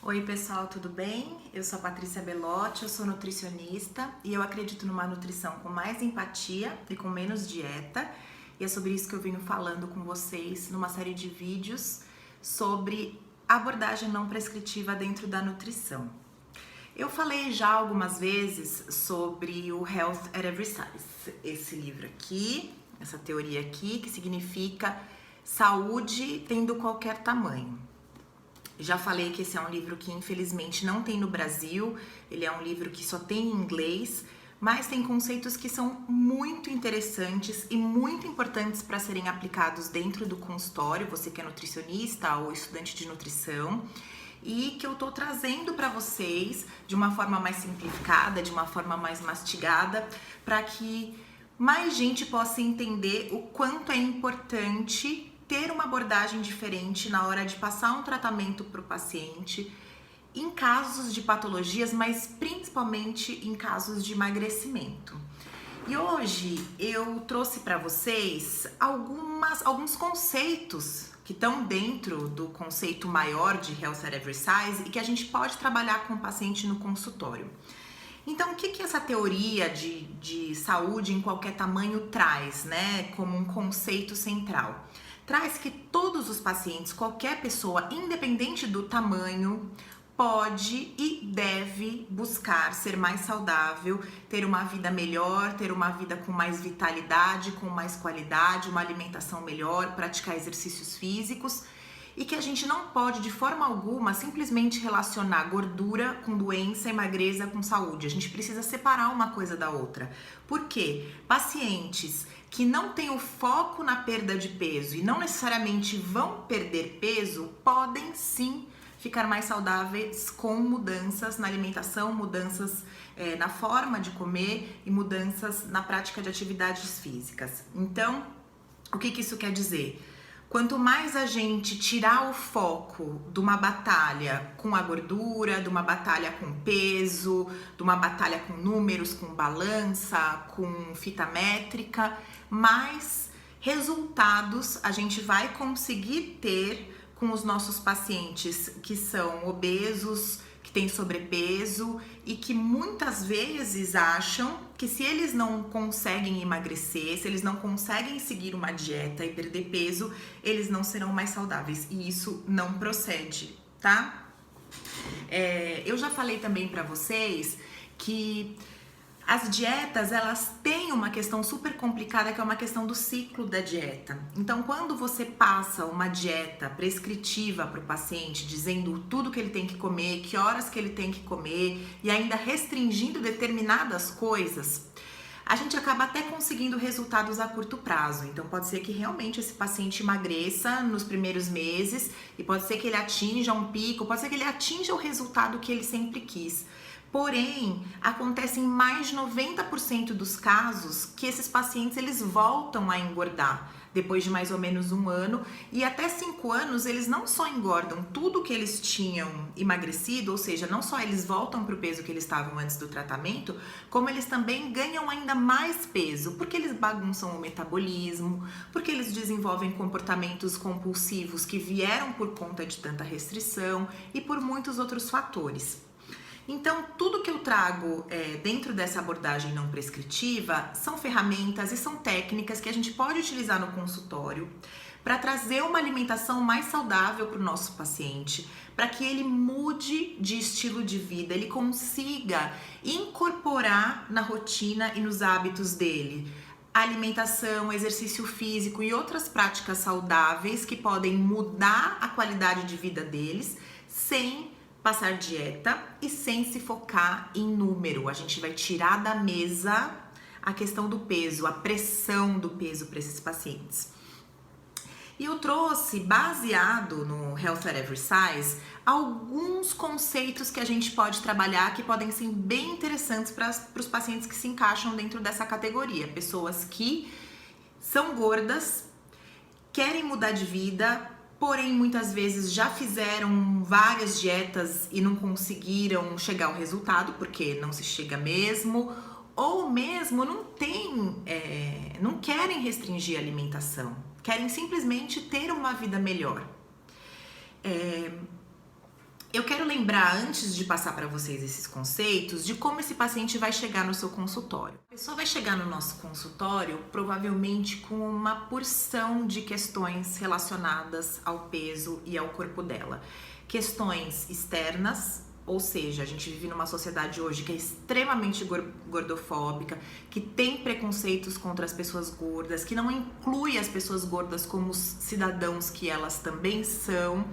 Oi pessoal, tudo bem? Eu sou a Patrícia Belotti, eu sou nutricionista e eu acredito numa nutrição com mais empatia e com menos dieta. E é sobre isso que eu venho falando com vocês numa série de vídeos sobre abordagem não prescritiva dentro da nutrição. Eu falei já algumas vezes sobre o Health at Every Size, esse livro aqui, essa teoria aqui, que significa saúde tendo qualquer tamanho. Já falei que esse é um livro que infelizmente não tem no Brasil, ele é um livro que só tem em inglês, mas tem conceitos que são muito interessantes e muito importantes para serem aplicados dentro do consultório, você que é nutricionista ou estudante de nutrição, e que eu tô trazendo para vocês de uma forma mais simplificada, de uma forma mais mastigada, para que mais gente possa entender o quanto é importante ter uma abordagem diferente na hora de passar um tratamento para o paciente em casos de patologias, mas principalmente em casos de emagrecimento. E hoje eu trouxe para vocês alguns conceitos que estão dentro do conceito maior de Health at Every Size e que a gente pode trabalhar com o paciente no consultório. Então, o que essa teoria de saúde em qualquer tamanho traz, né, como um conceito central? Traz que todos os pacientes, qualquer pessoa, independente do tamanho, pode e deve buscar ser mais saudável, ter uma vida melhor, ter uma vida com mais vitalidade, com mais qualidade, uma alimentação melhor, praticar exercícios físicos e que a gente não pode de forma alguma simplesmente relacionar gordura com doença e magreza com saúde. A gente precisa separar uma coisa da outra. Por quê? Pacientes que não têm o foco na perda de peso e não necessariamente vão perder peso, podem sim ficar mais saudáveis com mudanças na alimentação, mudanças na forma de comer e mudanças na prática de atividades físicas. Então, o que isso quer dizer? Quanto mais a gente tirar o foco de uma batalha com a gordura, de uma batalha com peso, de uma batalha com números, com balança, com fita métrica, mais resultados a gente vai conseguir ter com os nossos pacientes que são obesos, que têm sobrepeso e que muitas vezes acham que se eles não conseguem emagrecer, se eles não conseguem seguir uma dieta e perder peso, eles não serão mais saudáveis. E isso não procede, tá? Eu já falei também pra vocês que as dietas, elas têm uma questão super complicada, que é uma questão do ciclo da dieta. Então, quando você passa uma dieta prescritiva para o paciente, dizendo tudo que ele tem que comer, que horas que ele tem que comer, e ainda restringindo determinadas coisas, a gente acaba até conseguindo resultados a curto prazo. Então, pode ser que realmente esse paciente emagreça nos primeiros meses, e pode ser que ele atinja um pico, pode ser que ele atinja o resultado que ele sempre quis. Porém, acontece em mais de 90% dos casos que esses pacientes eles voltam a engordar depois de mais ou menos 1 ano, e até 5 anos eles não só engordam tudo que eles tinham emagrecido, ou seja, não só eles voltam para o peso que eles estavam antes do tratamento, como eles também ganham ainda mais peso, porque eles bagunçam o metabolismo, porque eles desenvolvem comportamentos compulsivos que vieram por conta de tanta restrição e por muitos outros fatores. Então, tudo que eu trago dentro dessa abordagem não prescritiva são ferramentas e são técnicas que a gente pode utilizar no consultório para trazer uma alimentação mais saudável para o nosso paciente, para que ele mude de estilo de vida, ele consiga incorporar na rotina e nos hábitos dele alimentação, exercício físico e outras práticas saudáveis que podem mudar a qualidade de vida deles sem passar dieta e sem se focar em número. A gente vai tirar da mesa a questão do peso, a pressão do peso para esses pacientes. E eu trouxe, baseado no Health at Every Size, alguns conceitos que a gente pode trabalhar que podem ser bem interessantes para os pacientes que se encaixam dentro dessa categoria. Pessoas que são gordas, querem mudar de vida, porém muitas vezes já fizeram várias dietas e não conseguiram chegar ao resultado, porque não se chega mesmo, ou mesmo não querem restringir a alimentação, querem simplesmente ter uma vida melhor. Eu quero lembrar, antes de passar para vocês esses conceitos, de como esse paciente vai chegar no seu consultório. A pessoa vai chegar no nosso consultório provavelmente com uma porção de questões relacionadas ao peso e ao corpo dela. Questões externas, ou seja, a gente vive numa sociedade hoje que é extremamente gordofóbica, que tem preconceitos contra as pessoas gordas, que não inclui as pessoas gordas como os cidadãos que elas também são.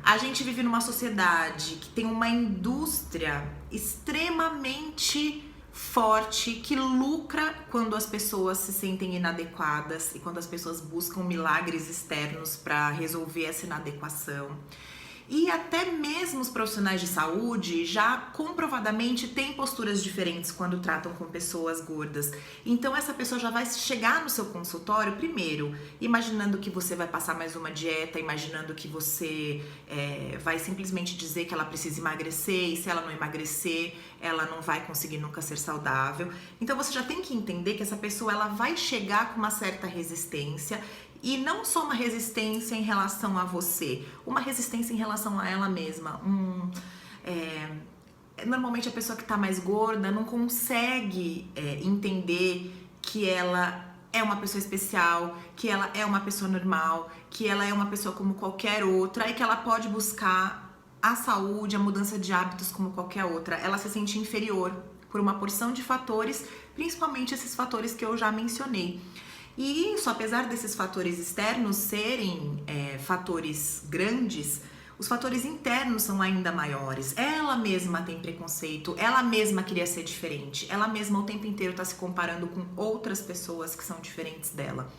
A gente vive numa sociedade que tem uma indústria extremamente forte que lucra quando as pessoas se sentem inadequadas e quando as pessoas buscam milagres externos para resolver essa inadequação. E até mesmo os profissionais de saúde já comprovadamente têm posturas diferentes quando tratam com pessoas gordas. Então essa pessoa já vai chegar no seu consultório primeiro imaginando que você vai passar mais uma dieta, imaginando que você vai simplesmente dizer que ela precisa emagrecer e se ela não emagrecer, ela não vai conseguir nunca ser saudável. Então você já tem que entender que essa pessoa ela vai chegar com uma certa resistência. E não só uma resistência em relação a você, uma resistência em relação a ela mesma. Normalmente a pessoa que está mais gorda não consegue entender que ela é uma pessoa especial, que ela é uma pessoa normal, que ela é uma pessoa como qualquer outra e que ela pode buscar a saúde, a mudança de hábitos como qualquer outra. Ela se sente inferior por uma porção de fatores, principalmente esses fatores que eu já mencionei. E isso, apesar desses fatores externos serem fatores grandes, os fatores internos são ainda maiores. Ela mesma tem preconceito, ela mesma queria ser diferente, ela mesma o tempo inteiro está se comparando com outras pessoas que são diferentes dela.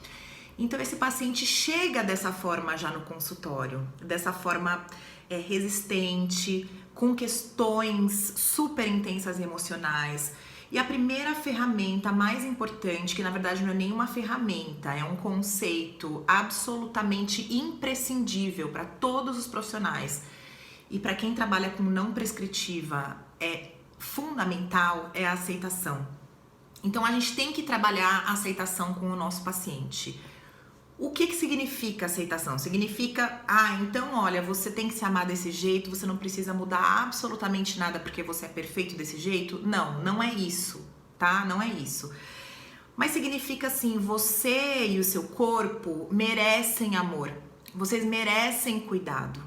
Então esse paciente chega dessa forma já no consultório, dessa forma resistente, com questões super intensas e emocionais. E a primeira ferramenta mais importante, que na verdade não é nenhuma ferramenta, é um conceito absolutamente imprescindível para todos os profissionais e para quem trabalha com não prescritiva, é fundamental, é a aceitação. Então a gente tem que trabalhar a aceitação com o nosso paciente. O que significa aceitação? Significa, então olha, você tem que se amar desse jeito, você não precisa mudar absolutamente nada porque você é perfeito desse jeito? Não, não é isso, tá? Não é isso. Mas significa assim, você e o seu corpo merecem amor, vocês merecem cuidado.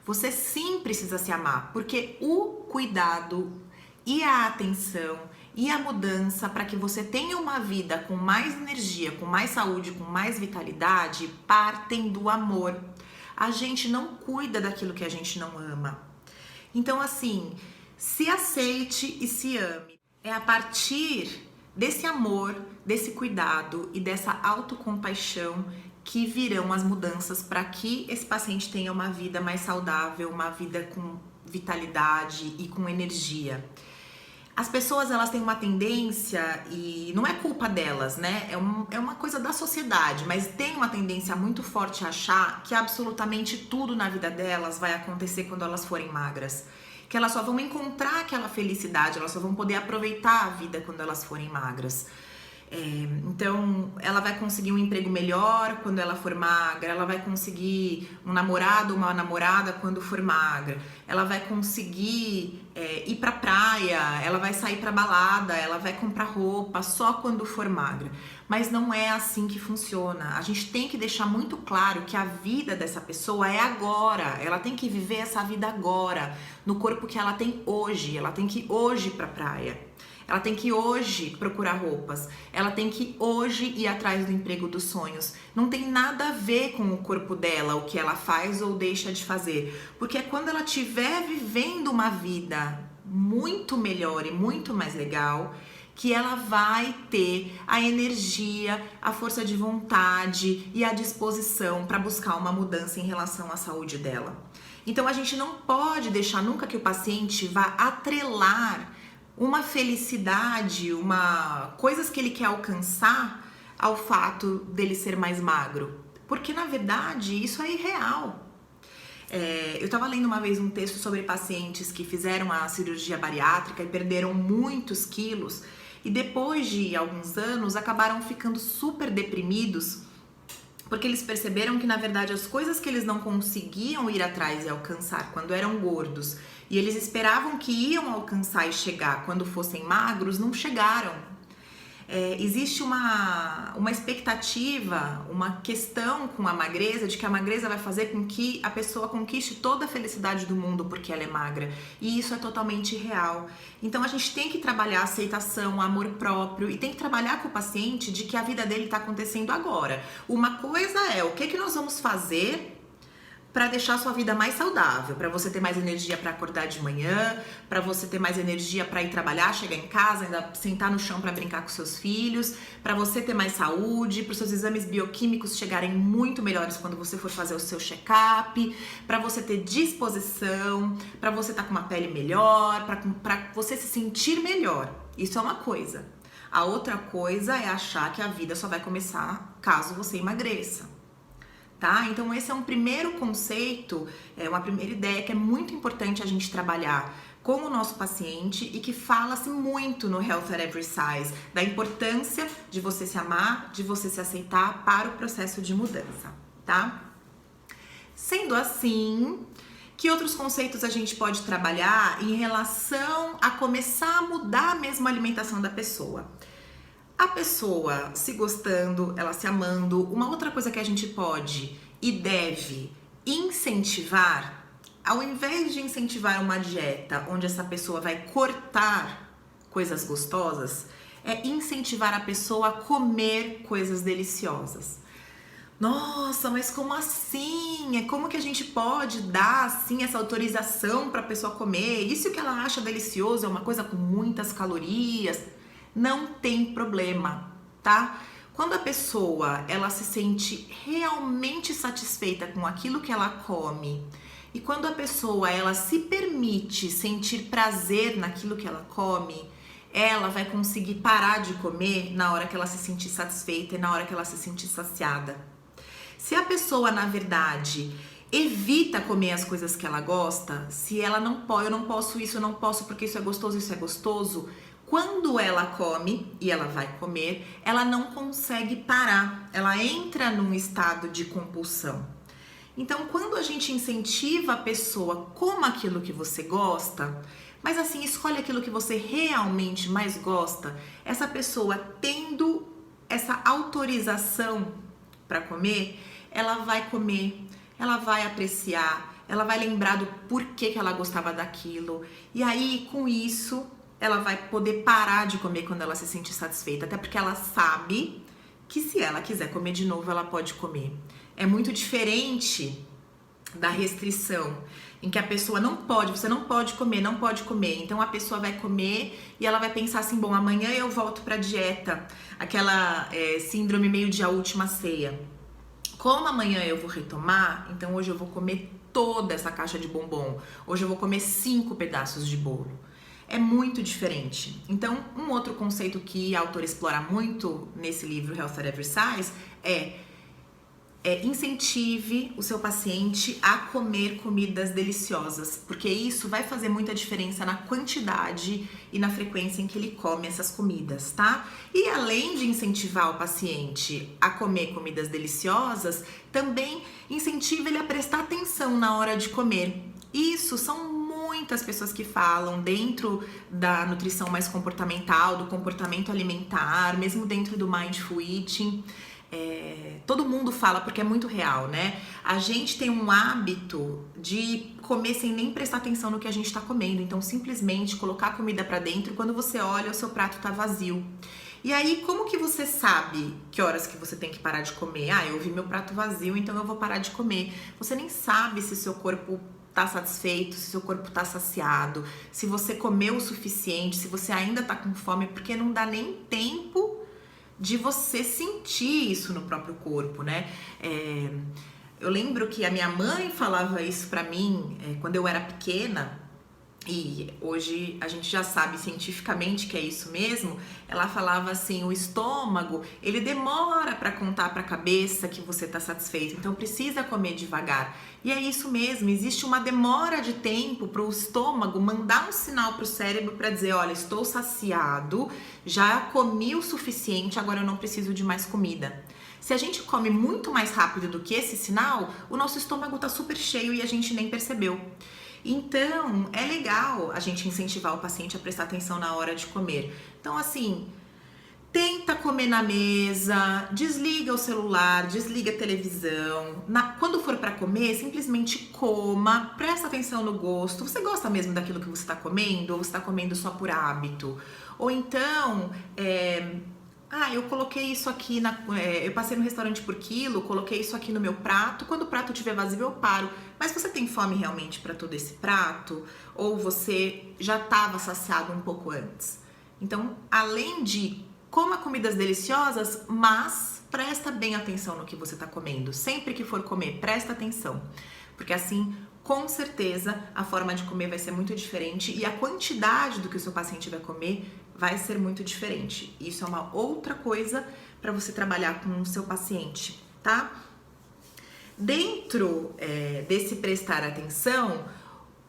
Você sim precisa se amar, porque o cuidado e a atenção e a mudança para que você tenha uma vida com mais energia, com mais saúde, com mais vitalidade, partem do amor. A gente não cuida daquilo que a gente não ama. Então, assim, se aceite e se ame. É a partir desse amor, desse cuidado e dessa autocompaixão que virão as mudanças para que esse paciente tenha uma vida mais saudável, uma vida com vitalidade e com energia. As pessoas, elas têm uma tendência, e não é culpa delas, né? É uma coisa da sociedade, mas tem uma tendência muito forte a achar que absolutamente tudo na vida delas vai acontecer quando elas forem magras. Que elas só vão encontrar aquela felicidade, elas só vão poder aproveitar a vida quando elas forem magras. Então, ela vai conseguir um emprego melhor quando ela for magra, ela vai conseguir um namorado, uma namorada quando for magra, ela vai conseguir ir pra praia, ela vai sair pra balada, ela vai comprar roupa só quando for magra. Mas não é assim que funciona. A gente tem que deixar muito claro que a vida dessa pessoa é agora, ela tem que viver essa vida agora, no corpo que ela tem hoje, ela tem que ir hoje ir pra praia. Ela tem que hoje procurar roupas, ela tem que hoje ir atrás do emprego dos sonhos. Não tem nada a ver com o corpo dela, o que ela faz ou deixa de fazer. Porque é quando ela estiver vivendo uma vida muito melhor e muito mais legal, que ela vai ter a energia, a força de vontade e a disposição para buscar uma mudança em relação à saúde dela. Então a gente não pode deixar nunca que o paciente vá atrelar uma felicidade, coisas que ele quer alcançar ao fato dele ser mais magro. Porque, na verdade, isso é irreal. Eu estava lendo uma vez um texto sobre pacientes que fizeram a cirurgia bariátrica e perderam muitos quilos e depois de alguns anos acabaram ficando super deprimidos porque eles perceberam que, na verdade, as coisas que eles não conseguiam ir atrás e alcançar quando eram gordos, e eles esperavam que iam alcançar e chegar quando fossem magros, não chegaram. Existe uma expectativa, uma questão com a magreza, de que a magreza vai fazer com que a pessoa conquiste toda a felicidade do mundo porque ela é magra. E isso é totalmente irreal. Então a gente tem que trabalhar a aceitação, amor próprio, e tem que trabalhar com o paciente de que a vida dele está acontecendo agora. Uma coisa é o que nós vamos fazer para deixar a sua vida mais saudável, para você ter mais energia para acordar de manhã, para você ter mais energia para ir trabalhar, chegar em casa, ainda sentar no chão para brincar com seus filhos, para você ter mais saúde, para os seus exames bioquímicos chegarem muito melhores quando você for fazer o seu check-up, para você ter disposição, para você estar com uma pele melhor, para você se sentir melhor. Isso é uma coisa. A outra coisa é achar que a vida só vai começar caso você emagreça. Tá? Então esse é um primeiro conceito, uma primeira ideia que é muito importante a gente trabalhar com o nosso paciente e que fala-se muito no Health at Every Size, da importância de você se amar, de você se aceitar para o processo de mudança, tá? Sendo assim, que outros conceitos a gente pode trabalhar em relação a começar a mudar mesmo a alimentação da pessoa? A pessoa se gostando, ela se amando. Uma outra coisa que a gente pode e deve incentivar, ao invés de incentivar uma dieta onde essa pessoa vai cortar coisas gostosas, é incentivar a pessoa a comer coisas deliciosas. Nossa, mas como assim? Como que a gente pode dar assim essa autorização para a pessoa comer? Isso que ela acha delicioso é uma coisa com muitas calorias. Não tem problema, tá? Quando a pessoa, ela se sente realmente satisfeita com aquilo que ela come, e quando a pessoa, ela se permite sentir prazer naquilo que ela come, ela vai conseguir parar de comer na hora que ela se sentir satisfeita e na hora que ela se sentir saciada. Se a pessoa, na verdade, evita comer as coisas que ela gosta, se ela não pode, eu não posso isso, eu não posso porque isso é gostoso, quando ela come, e ela vai comer, ela não consegue parar, ela entra num estado de compulsão. Então, quando a gente incentiva a pessoa, coma aquilo que você gosta, mas assim, escolhe aquilo que você realmente mais gosta, essa pessoa tendo essa autorização para comer, ela vai comer, ela vai apreciar, ela vai lembrar do porquê que ela gostava daquilo, e aí, com isso, ela vai poder parar de comer quando ela se sentir satisfeita, até porque ela sabe que se ela quiser comer de novo, ela pode comer. É muito diferente da restrição, em que a pessoa não pode, você não pode comer, não pode comer. Então a pessoa vai comer e ela vai pensar assim, bom, amanhã eu volto pra dieta, aquela síndrome meio de a última ceia. Como amanhã eu vou retomar, então hoje eu vou comer toda essa caixa de bombom, hoje eu vou comer 5 pedaços de bolo. É muito diferente. Então, um outro conceito que a autora explora muito nesse livro Health at Every Size é incentive o seu paciente a comer comidas deliciosas, porque isso vai fazer muita diferença na quantidade e na frequência em que ele come essas comidas, tá? E além de incentivar o paciente a comer comidas deliciosas, também incentiva ele a prestar atenção na hora de comer. Isso são muitas pessoas que falam dentro da nutrição mais comportamental, do comportamento alimentar, mesmo dentro do Mindful Eating. Todo mundo fala porque é muito real, né? A gente tem um hábito de comer sem nem prestar atenção no que a gente tá comendo. Então, simplesmente colocar a comida pra dentro, quando você olha, o seu prato tá vazio. E aí, como que você sabe que horas que você tem que parar de comer? Ah, eu vi meu prato vazio, então eu vou parar de comer. Você nem sabe se seu corpo tá satisfeito, se seu corpo tá saciado, se você comeu o suficiente, se você ainda tá com fome, porque não dá nem tempo de você sentir isso no próprio corpo, né? Eu lembro que a minha mãe falava isso pra mim quando eu era pequena, e hoje a gente já sabe cientificamente que é isso mesmo. Ela falava assim, o estômago, ele demora para contar para a cabeça que você está satisfeito, então precisa comer devagar. E é isso mesmo, existe uma demora de tempo para o estômago mandar um sinal para o cérebro para dizer, olha, estou saciado, já comi o suficiente, agora eu não preciso de mais comida. Se a gente come muito mais rápido do que esse sinal, o nosso estômago tá super cheio e a gente nem percebeu. Então, é legal a gente incentivar o paciente a prestar atenção na hora de comer. Então, assim, tenta comer na mesa, desliga o celular, desliga a televisão. Quando for para comer, simplesmente coma, presta atenção no gosto. Você gosta mesmo daquilo que você está comendo ou você está comendo só por hábito? Ou então, eu coloquei isso aqui, eu passei no restaurante por quilo, coloquei isso aqui no meu prato, quando o prato estiver vazio eu paro. Mas você tem fome realmente para todo esse prato? Ou você já estava saciado um pouco antes? Então, além de coma comidas deliciosas, mas presta bem atenção no que você está comendo. Sempre que for comer, presta atenção. Porque assim, com certeza, a forma de comer vai ser muito diferente e a quantidade do que o seu paciente vai comer vai ser muito diferente. Isso é uma outra coisa para você trabalhar com o seu paciente, tá? Dentro desse prestar atenção,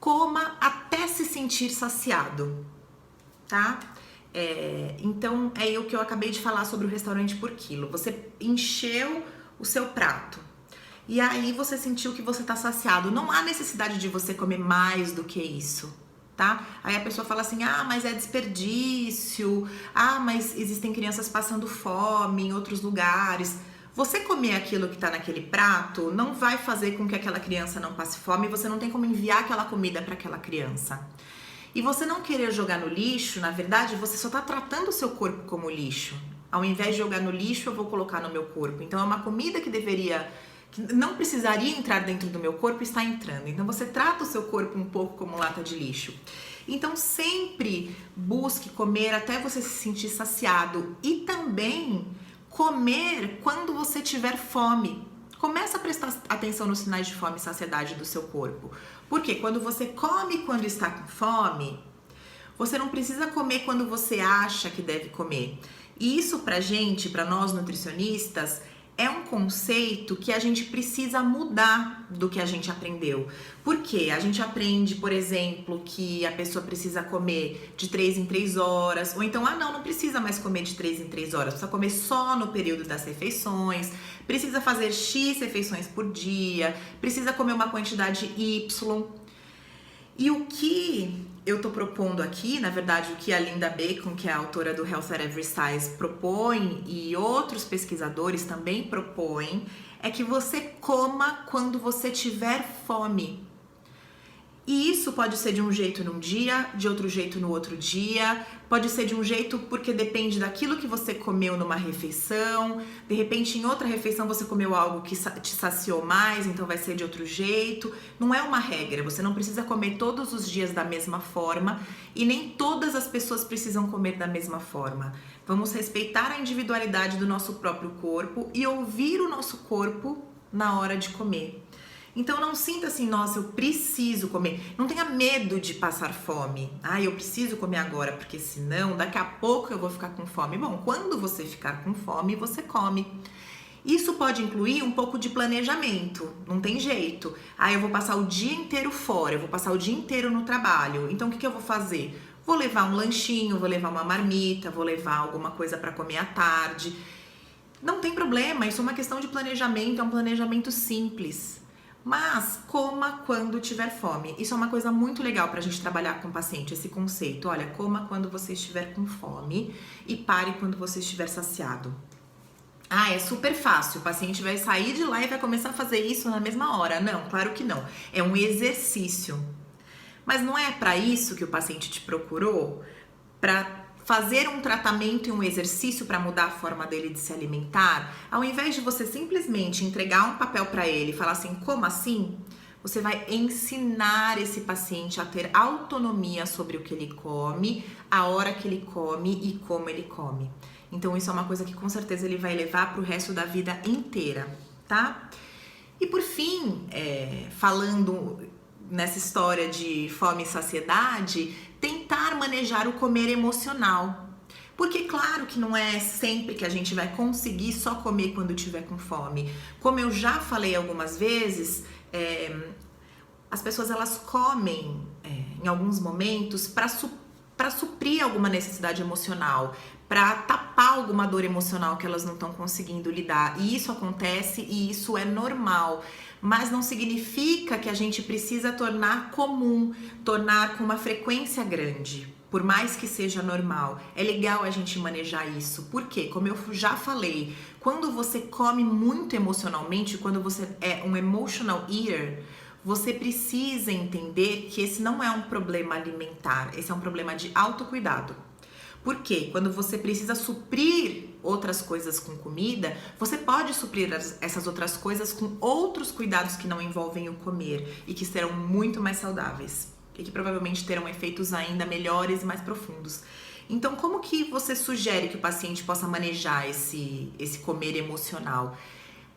coma até se sentir saciado, tá? Então, é o que eu acabei de falar sobre o restaurante por quilo. Você encheu o seu prato e aí você sentiu que você tá saciado. Não há necessidade de você comer mais do que isso, tá? Aí a pessoa fala assim, mas é desperdício, mas existem crianças passando fome em outros lugares. Você comer aquilo que tá naquele prato não vai fazer com que aquela criança não passe fome, você não tem como enviar aquela comida para aquela criança. E você não querer jogar no lixo, na verdade, você só está tratando o seu corpo como lixo. Ao invés de jogar no lixo, eu vou colocar no meu corpo. Então, é uma comida que não precisaria entrar dentro do meu corpo e está entrando. Então, você trata o seu corpo um pouco como lata de lixo. Então, sempre busque comer até você se sentir saciado. E também comer quando você tiver fome. Começa a prestar atenção nos sinais de fome e saciedade do seu corpo. Porque quando você come quando está com fome, você não precisa comer quando você acha que deve comer. E isso para nós nutricionistas, é um conceito que a gente precisa mudar do que a gente aprendeu. Por quê? A gente aprende, por exemplo, que a pessoa precisa comer de 3 em 3 horas, ou então, não precisa mais comer de 3 em 3 horas, precisa comer só no período das refeições, precisa fazer X refeições por dia, precisa comer uma quantidade Y. E o que eu tô propondo aqui, na verdade, o que a Linda Bacon, que é a autora do Health at Every Size, propõe e outros pesquisadores também propõem, é que você coma quando você tiver fome. E isso pode ser de um jeito num dia, de outro jeito no outro dia, pode ser de um jeito porque depende daquilo que você comeu numa refeição, de repente em outra refeição você comeu algo que te saciou mais, então vai ser de outro jeito. Não é uma regra, você não precisa comer todos os dias da mesma forma e nem todas as pessoas precisam comer da mesma forma. Vamos respeitar a individualidade do nosso próprio corpo e ouvir o nosso corpo na hora de comer. Então não sinta assim, nossa, eu preciso comer. Não tenha medo de passar fome. Eu preciso comer agora, porque senão daqui a pouco eu vou ficar com fome. Bom, quando você ficar com fome, você come. Isso pode incluir um pouco de planejamento, não tem jeito. Eu vou passar o dia inteiro fora, eu vou passar o dia inteiro no trabalho. Então o que eu vou fazer? Vou levar um lanchinho, vou levar uma marmita, vou levar alguma coisa para comer à tarde. Não tem problema, isso é uma questão de planejamento, é um planejamento simples. Mas coma quando tiver fome. Isso é uma coisa muito legal pra gente trabalhar com o paciente, esse conceito. Olha, coma quando você estiver com fome e pare quando você estiver saciado. É super fácil, o paciente vai sair de lá e vai começar a fazer isso na mesma hora. Não, claro que não. É um exercício. Mas não é para isso que o paciente te procurou? Para fazer um tratamento e um exercício para mudar a forma dele de se alimentar? Ao invés de você simplesmente entregar um papel para ele e falar assim, como assim? Você vai ensinar esse paciente a ter autonomia sobre o que ele come, a hora que ele come e como ele come. Então isso é uma coisa que com certeza ele vai levar para o resto da vida inteira, tá? E por fim, falando nessa história de fome e saciedade, tentar manejar o comer emocional. Porque claro que não é sempre que a gente vai conseguir só comer quando tiver com fome. Como eu já falei algumas vezes, as pessoas elas comem em alguns momentos para suprir alguma necessidade emocional, para tapar tapar alguma dor emocional que elas não estão conseguindo lidar. E isso acontece e isso é normal. Mas não significa que a gente precisa tornar comum, tornar com uma frequência grande. Por mais que seja normal, é legal a gente manejar isso. Por quê? Como eu já falei, quando você come muito emocionalmente, quando você é um emotional eater, você precisa entender que esse não é um problema alimentar, esse é um problema de autocuidado. Por quê? Quando você precisa suprir outras coisas com comida, você pode suprir essas outras coisas com outros cuidados que não envolvem o comer e que serão muito mais saudáveis e que provavelmente terão efeitos ainda melhores e mais profundos. Então, como que você sugere que o paciente possa manejar esse comer emocional?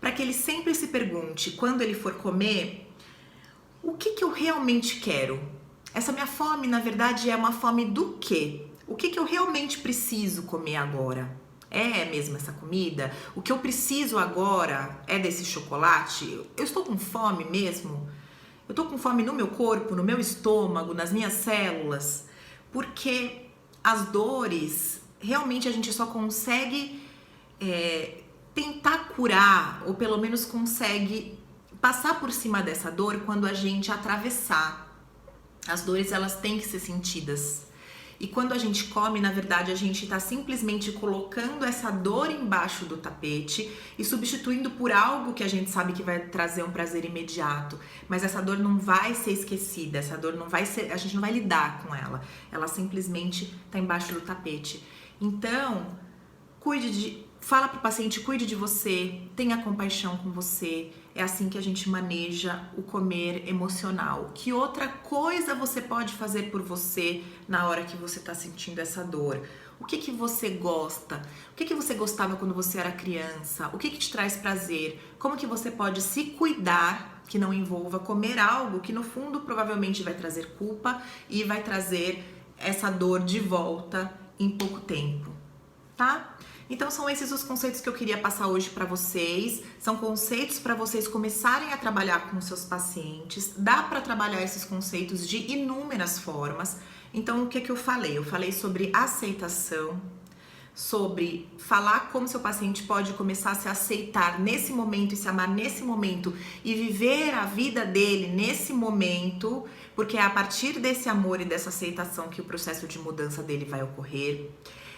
Para que ele sempre se pergunte, quando ele for comer, o que eu realmente quero? Essa minha fome, na verdade, é uma fome do quê? O que eu realmente preciso comer agora? É mesmo essa comida? O que eu preciso agora é desse chocolate? Eu estou com fome mesmo? Eu estou com fome no meu corpo, no meu estômago, nas minhas células? Porque as dores, realmente a gente só consegue tentar curar, ou pelo menos consegue passar por cima dessa dor quando a gente atravessar. As dores, elas têm que ser sentidas. E quando a gente come, na verdade, a gente está simplesmente colocando essa dor embaixo do tapete e substituindo por algo que a gente sabe que vai trazer um prazer imediato. Mas essa dor não vai ser esquecida, essa dor não vai ser, a gente não vai lidar com ela. Ela simplesmente está embaixo do tapete. Então, fala para o paciente, cuide de você, tenha compaixão com você. É assim que a gente maneja o comer emocional. Que outra coisa você pode fazer por você na hora que você está sentindo essa dor? O que você gosta? O que você gostava quando você era criança? O que te traz prazer? Como que você pode se cuidar que não envolva comer algo que no fundo provavelmente vai trazer culpa e vai trazer essa dor de volta em pouco tempo, tá? Então são esses os conceitos que eu queria passar hoje para vocês. São conceitos para vocês começarem a trabalhar com os seus pacientes. Dá para trabalhar esses conceitos de inúmeras formas. Então o que eu falei? Eu falei sobre aceitação, sobre falar como seu paciente pode começar a se aceitar nesse momento e se amar nesse momento e viver a vida dele nesse momento, porque é a partir desse amor e dessa aceitação que o processo de mudança dele vai ocorrer.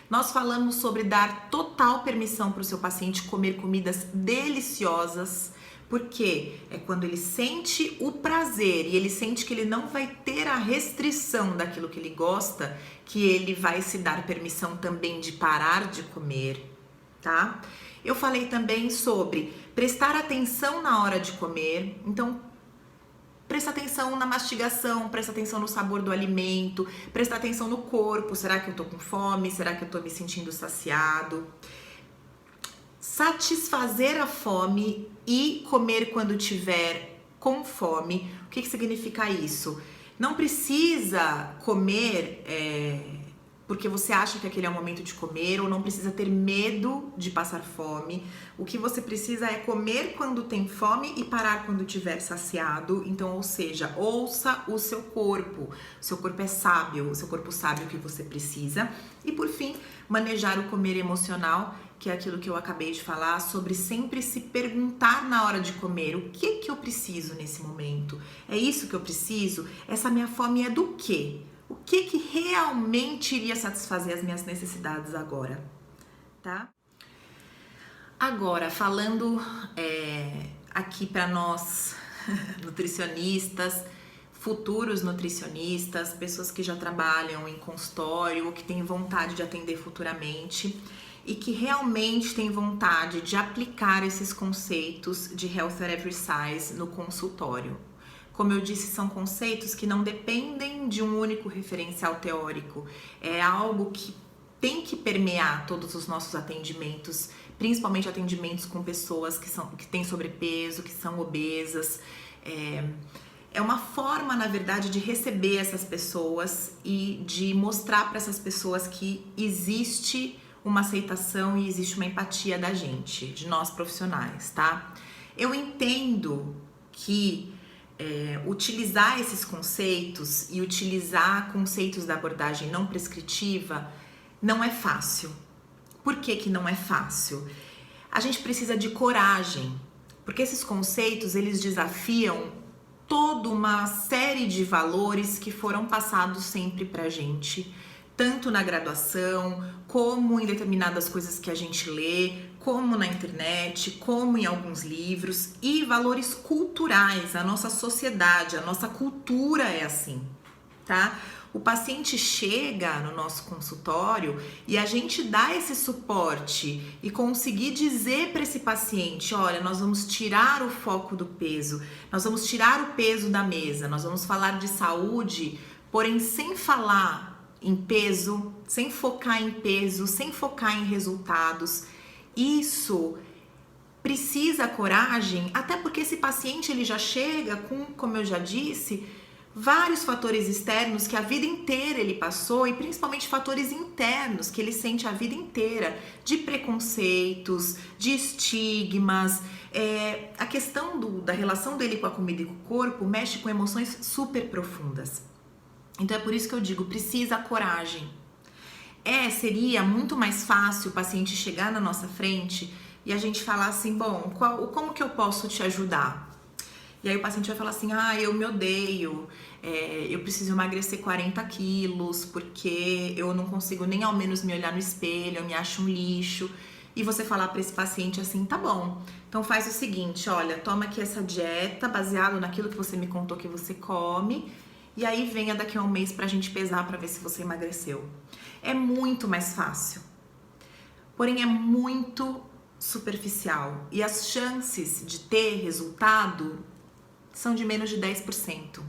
Nós falamos sobre dar total permissão para o seu paciente comer comidas deliciosas, porque é quando ele sente o prazer e ele sente que ele não vai ter a restrição daquilo que ele gosta, que ele vai se dar permissão também de parar de comer, tá? Eu falei também sobre prestar atenção na hora de comer, então presta atenção na mastigação, presta atenção no sabor do alimento, presta atenção no corpo. Será que eu tô com fome? Será que eu tô me sentindo saciado? Satisfazer a fome e comer quando tiver com fome. O que significa isso? Não precisa comer porque você acha que aquele é o momento de comer, ou não precisa ter medo de passar fome. O que você precisa é comer quando tem fome e parar quando tiver saciado. Então, ou seja, ouça o seu corpo. O seu corpo é sábio, o seu corpo sabe o que você precisa. E por fim, manejar o comer emocional, que é aquilo que eu acabei de falar, sobre sempre se perguntar na hora de comer, o que eu preciso nesse momento? É isso que eu preciso? Essa minha fome é do quê? O que realmente iria satisfazer as minhas necessidades agora, tá? Agora, falando aqui para nós, nutricionistas, futuros nutricionistas, pessoas que já trabalham em consultório ou que têm vontade de atender futuramente e que realmente têm vontade de aplicar esses conceitos de Health at Every Size no consultório. Como eu disse, são conceitos que não dependem de um único referencial teórico. É algo que tem que permear todos os nossos atendimentos, principalmente atendimentos com pessoas que têm sobrepeso, que são obesas. É uma forma, na verdade, de receber essas pessoas e de mostrar para essas pessoas que existe uma aceitação e existe uma empatia da gente, de nós profissionais, tá? Eu entendo que utilizar esses conceitos e utilizar conceitos da abordagem não prescritiva não é fácil. Por que que não é fácil? A gente precisa de coragem, porque esses conceitos, eles desafiam toda uma série de valores que foram passados sempre pra gente, tanto na graduação, como em determinadas coisas que a gente lê, como na internet, como em alguns livros, e valores culturais. A nossa sociedade, a nossa cultura é assim, tá? O paciente chega no nosso consultório e a gente dá esse suporte e conseguir dizer para esse paciente, olha, nós vamos tirar o foco do peso, nós vamos tirar o peso da mesa, nós vamos falar de saúde, porém sem falar em peso, sem focar em peso, sem focar em resultados. Isso precisa coragem, até porque esse paciente ele já chega com, como eu já disse, vários fatores externos que a vida inteira ele passou e principalmente fatores internos que ele sente a vida inteira, de preconceitos, de estigmas. A questão da relação dele com a comida e com o corpo mexe com emoções super profundas. Então é por isso que eu digo, precisa coragem. Seria muito mais fácil o paciente chegar na nossa frente e a gente falar assim, bom, como que eu posso te ajudar? E aí o paciente vai falar assim, eu me odeio, eu preciso emagrecer 40 quilos porque eu não consigo nem ao menos me olhar no espelho, eu me acho um lixo. E você falar para esse paciente assim, tá bom, então faz o seguinte, olha, toma aqui essa dieta baseado naquilo que você me contou que você come e aí venha daqui a um mês pra gente pesar pra ver se você emagreceu. É muito mais fácil, porém é muito superficial e as chances de ter resultado são de menos de 10%.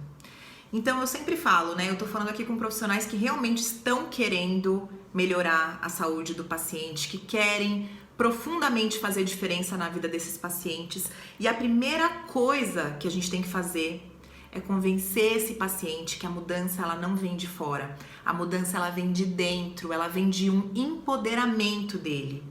Então eu sempre falo, né? Eu tô falando aqui com profissionais que realmente estão querendo melhorar a saúde do paciente, que querem profundamente fazer diferença na vida desses pacientes. E a primeira coisa que a gente tem que fazer é convencer esse paciente que a mudança ela não vem de fora. A mudança ela vem de dentro, ela vem de um empoderamento dele.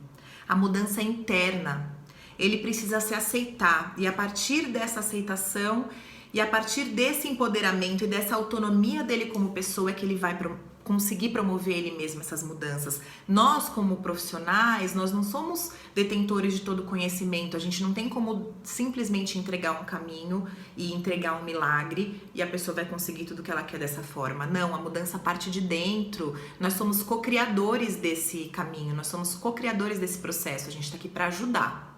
A mudança é interna. Ele precisa se aceitar e a partir dessa aceitação e a partir desse empoderamento e dessa autonomia dele como pessoa é que ele vai conseguir promover ele mesmo essas mudanças. Nós como profissionais, nós não somos detentores de todo o conhecimento, a gente não tem como simplesmente entregar um caminho e entregar um milagre e a pessoa vai conseguir tudo que ela quer dessa forma. Não, a mudança parte de dentro, nós somos co-criadores desse caminho, nós somos co-criadores desse processo, a gente tá aqui para ajudar.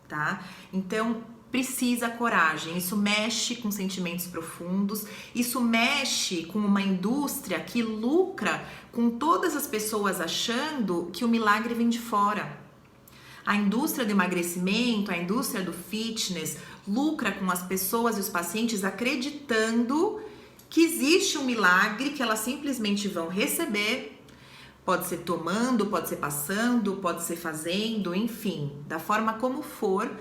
Tá? Então precisa coragem, isso mexe com sentimentos profundos, isso mexe com uma indústria que lucra com todas as pessoas achando que o milagre vem de fora. A indústria do emagrecimento, a indústria do fitness lucra com as pessoas e os pacientes acreditando que existe um milagre que elas simplesmente vão receber. Pode ser tomando, pode ser passando, pode ser fazendo, enfim, da forma como for,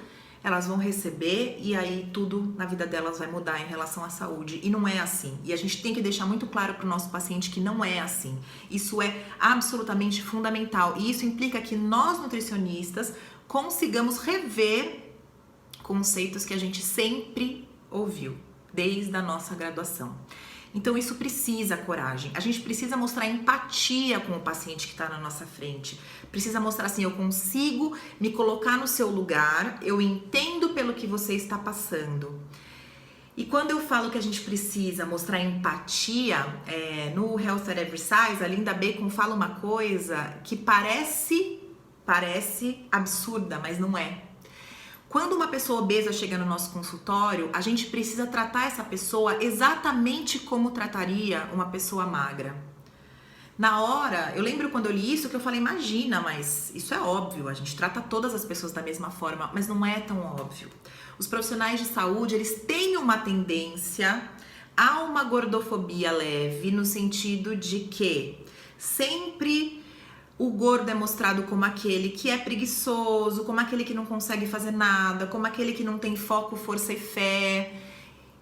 elas vão receber e aí tudo na vida delas vai mudar em relação à saúde. E não é assim. E a gente tem que deixar muito claro para o nosso paciente que não é assim. Isso é absolutamente fundamental. E isso implica que nós, nutricionistas, consigamos rever conceitos que a gente sempre ouviu, desde a nossa graduação. Então isso precisa coragem, a gente precisa mostrar empatia com o paciente que está na nossa frente, precisa mostrar assim, eu consigo me colocar no seu lugar, eu entendo pelo que você está passando. E quando eu falo que a gente precisa mostrar empatia, no Health at Every Size, a Linda Bacon fala uma coisa que parece absurda, mas não é. Quando uma pessoa obesa chega no nosso consultório, a gente precisa tratar essa pessoa exatamente como trataria uma pessoa magra. Na hora, eu lembro quando eu li isso que eu falei, imagina, mas isso é óbvio, a gente trata todas as pessoas da mesma forma, mas não é tão óbvio. Os profissionais de saúde, eles têm uma tendência a uma gordofobia leve, no sentido de que sempre o gordo é mostrado como aquele que é preguiçoso, como aquele que não consegue fazer nada, como aquele que não tem foco, força e fé.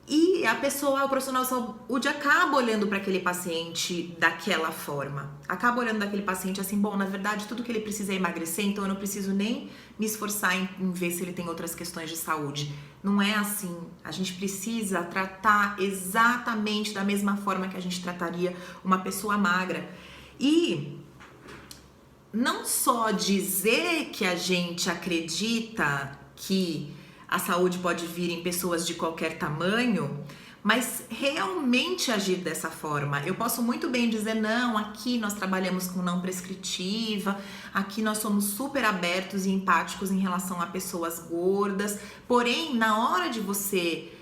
E a pessoa, o profissional de saúde acaba olhando para aquele paciente daquela forma. Acaba olhando daquele paciente assim, bom, na verdade tudo que ele precisa é emagrecer, então eu não preciso nem me esforçar em ver se ele tem outras questões de saúde. Não é assim. A gente precisa tratar exatamente da mesma forma que a gente trataria uma pessoa magra. E não só dizer que a gente acredita que a saúde pode vir em pessoas de qualquer tamanho, mas realmente agir dessa forma. Eu posso muito bem dizer, não, aqui nós trabalhamos com não prescritiva, aqui nós somos super abertos e empáticos em relação a pessoas gordas, porém, na hora de você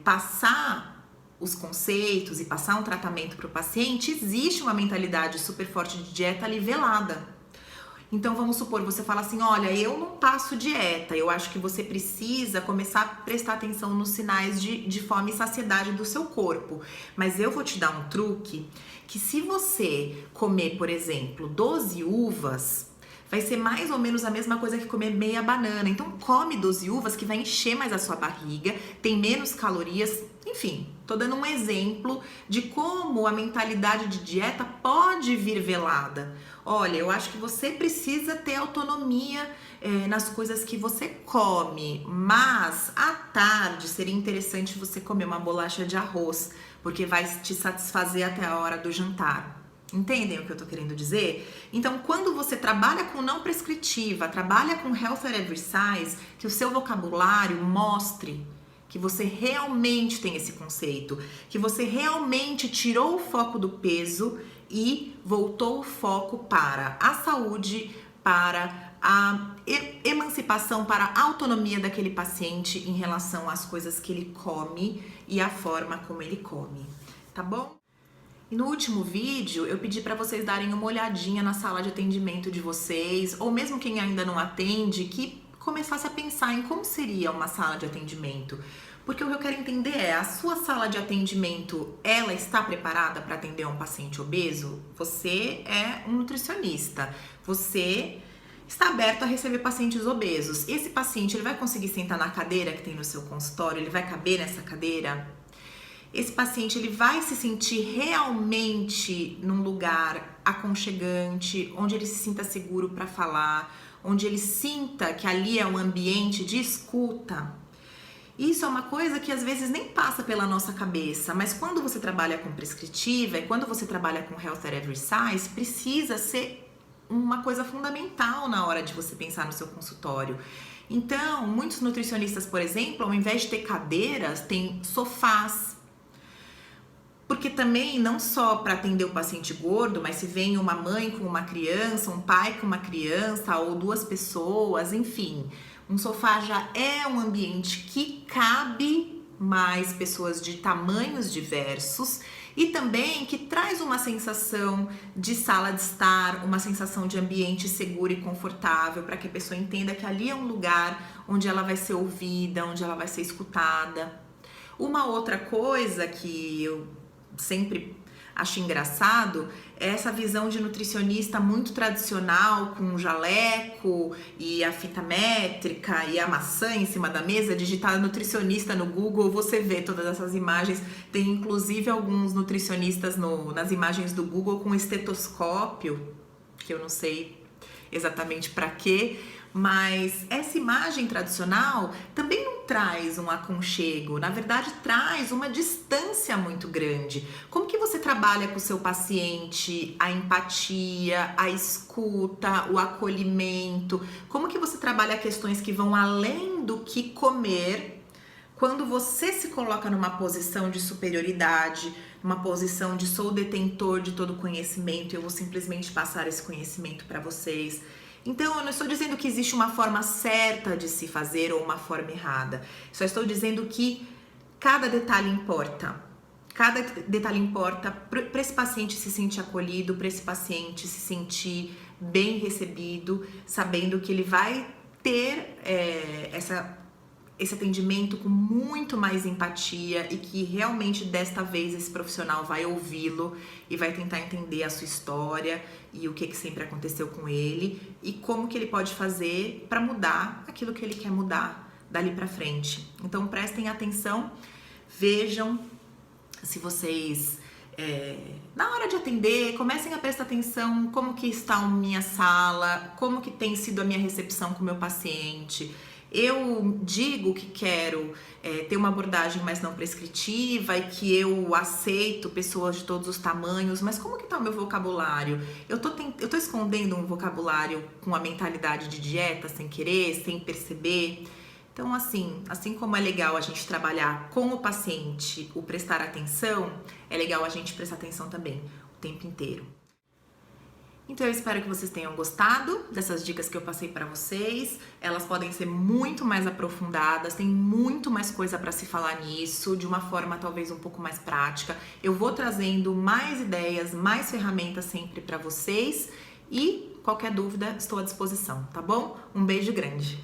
passar os conceitos e passar um tratamento para o paciente, existe uma mentalidade super forte de dieta ali velada. Então vamos supor, você fala assim, olha, eu não passo dieta, eu acho que você precisa começar a prestar atenção nos sinais de fome e saciedade do seu corpo. Mas eu vou te dar um truque, que se você comer, por exemplo, 12 uvas, vai ser mais ou menos a mesma coisa que comer meia banana. Então come 12 uvas que vai encher mais a sua barriga, tem menos calorias, enfim. Tô dando um exemplo de como a mentalidade de dieta pode vir velada. Olha, eu acho que você precisa ter autonomia nas coisas que você come, mas à tarde seria interessante você comer uma bolacha de arroz, porque vai te satisfazer até a hora do jantar. Entendem o que eu tô querendo dizer? Então, quando você trabalha com não prescritiva, trabalha com health at every size, que o seu vocabulário mostre que você realmente tem esse conceito, que você realmente tirou o foco do peso e voltou o foco para a saúde, para a emancipação, para a autonomia daquele paciente em relação às coisas que ele come e a forma como ele come, tá bom? E no último vídeo eu pedi para vocês darem uma olhadinha na sala de atendimento de vocês, ou mesmo quem ainda não atende, que começasse a pensar em como seria uma sala de atendimento. Porque o que eu quero entender é, a sua sala de atendimento, ela está preparada para atender um paciente obeso? Você é um nutricionista, você está aberto a receber pacientes obesos. Esse paciente, ele vai conseguir sentar na cadeira que tem no seu consultório? Ele vai caber nessa cadeira? Esse paciente, ele vai se sentir realmente num lugar aconchegante, onde ele se sinta seguro para falar, onde ele sinta que ali é um ambiente de escuta. Isso é uma coisa que às vezes nem passa pela nossa cabeça, mas quando você trabalha com prescritiva e quando você trabalha com health at every size, precisa ser uma coisa fundamental na hora de você pensar no seu consultório. Então, muitos nutricionistas, por exemplo, ao invés de ter cadeiras, tem sofás. Porque também, não só para atender o paciente gordo, mas se vem uma mãe com uma criança, um pai com uma criança, ou duas pessoas, enfim. Um sofá já é um ambiente que cabe mais pessoas de tamanhos diversos e também que traz uma sensação de sala de estar, uma sensação de ambiente seguro e confortável, para que a pessoa entenda que ali é um lugar onde ela vai ser ouvida, onde ela vai ser escutada. Uma outra coisa que eu sempre acho engraçado é essa visão de nutricionista muito tradicional, com o jaleco e a fita métrica e a maçã em cima da mesa. Digitar nutricionista no Google, você vê todas essas imagens. Tem inclusive alguns nutricionistas nas imagens do Google com estetoscópio, que eu não sei exatamente para quê. Mas essa imagem tradicional também não traz um aconchego, na verdade traz uma distância muito grande. Como que você trabalha com o seu paciente a empatia, a escuta, o acolhimento? Como que você trabalha questões que vão além do que comer quando você se coloca numa posição de superioridade, numa posição de sou o detentor de todo conhecimento e eu vou simplesmente passar esse conhecimento para vocês? Então, eu não estou dizendo que existe uma forma certa de se fazer ou uma forma errada. Só estou dizendo que cada detalhe importa. Cada detalhe importa para esse paciente se sentir acolhido, para esse paciente se sentir bem recebido, sabendo que ele vai ter esse atendimento com muito mais empatia e que realmente desta vez esse profissional vai ouvi-lo e vai tentar entender a sua história e o que sempre aconteceu com ele e como que ele pode fazer para mudar aquilo que ele quer mudar dali para frente. Então prestem atenção, vejam se vocês na hora de atender, comecem a prestar atenção como que está a minha sala, como que tem sido a minha recepção com o meu paciente. Eu digo que quero ter uma abordagem mais não prescritiva e que eu aceito pessoas de todos os tamanhos, mas como que tá o meu vocabulário? Eu tô escondendo um vocabulário com a mentalidade de dieta sem querer, sem perceber? Então, assim como é legal a gente trabalhar com o paciente, o prestar atenção, é legal a gente prestar atenção também o tempo inteiro. Então eu espero que vocês tenham gostado dessas dicas que eu passei para vocês. Elas podem ser muito mais aprofundadas, tem muito mais coisa para se falar nisso, de uma forma talvez um pouco mais prática. Eu vou trazendo mais ideias, mais ferramentas sempre para vocês e qualquer dúvida estou à disposição, tá bom? Um beijo grande!